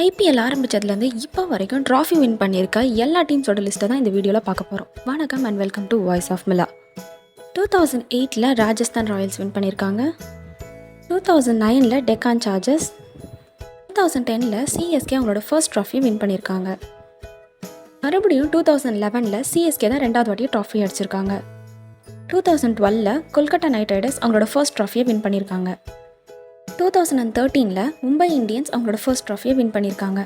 IPL ஆரம்பித்ததுலேருந்து இப்போ வரைக்கும் trophy win பண்ணியிருக்க எல்லா டீம்ஸோட லிஸ்ட்டை தான் இந்த வீடியோவில் பார்க்க போகிறோம். வணக்கம் and welcome to voice of Milla. 2008 Rajasthan Royals win பண்ணியிருக்காங்க. 2009 டெக்கான் சார்ஜர்ஸ், 2010 சிஎஸ்கே அவங்களோட ஃபர்ஸ்ட் ட்ராஃபி வின் பண்ணியிருக்காங்க. மறுபடியும் 2011 சிஎஸ்கே தான் ரெண்டாவது வாட்டி ட்ராஃபி அடிச்சிருக்காங்க. 2012 கொல்கட்டா நைட் ரைடர்ஸ் அவங்களோட ஃபர்ஸ்ட் ட்ராஃபியை வின் பண்ணியிருக்காங்க. 2013 மும்பை இந்தியன்ஸ் அவங்களோட ஃபர்ஸ்ட் ட்ராஃபியை வின் பண்ணியிருக்காங்க.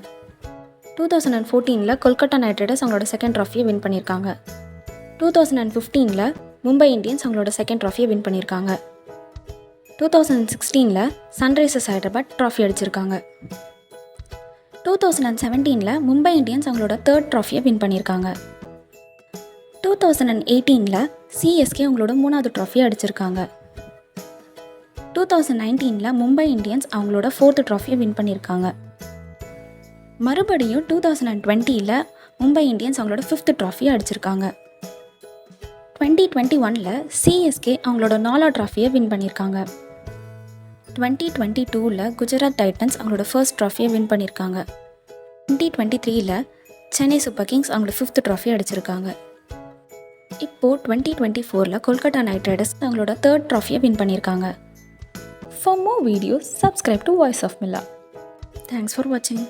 2014 கொல்கட்டா நைட் ரைடர்ஸ் அவங்களோட செகண்ட் ட்ராஃபியை வின் பண்ணியிருக்காங்க. 2015 மும்பை இந்தியன்ஸ் அவங்களோட செகண்ட் ட்ராஃபியை வின் பண்ணியிருக்காங்க. 2016 சன்ரைசர்ஸ் ஹைதராபாத் ட்ராஃபி அடிச்சிருக்காங்க. 2017 மும்பை இந்தியன்ஸ் அவங்களோட தேர்ட் ட்ராஃபியை வின் பண்ணியிருக்காங்க. 2018 சிஎஸ்கே அவங்களோட மூணாவது ட்ராஃபியை அடிச்சிருக்காங்க. 2019 மும்பை இந்தியன்ஸ் அவங்களோட ஃபோர்த்து ட்ராஃபியை வின் பண்ணியிருக்காங்க. மறுபடியும் 2020 மும்பை இந்தியன்ஸ் அவங்களோட ஃபிஃப்த்து ட்ராஃபியை அடிச்சிருக்காங்க. 2021 சிஎஸ்கே அவங்களோட 4வது ட்ராஃபியை வின் பண்ணியிருக்காங்க. 2022 குஜராத் டைட்டன்ஸ் அவங்களோட ஃபர்ஸ்ட் ட்ராஃபியை வின் பண்ணியிருக்காங்க. 2023 சென்னை சூப்பர் கிங்ஸ் அவங்களோட ஃபிஃப்த்து ட்ராஃபி அடிச்சிருக்காங்க. இப்போது 2024 கொல்கட்டா நைட் ரைடர்ஸ் அவங்களோட தேர்ட் ட்ராஃபியை வின் பண்ணியிருக்காங்க. For more videos, subscribe to Voice of Milla. Thanks for watching.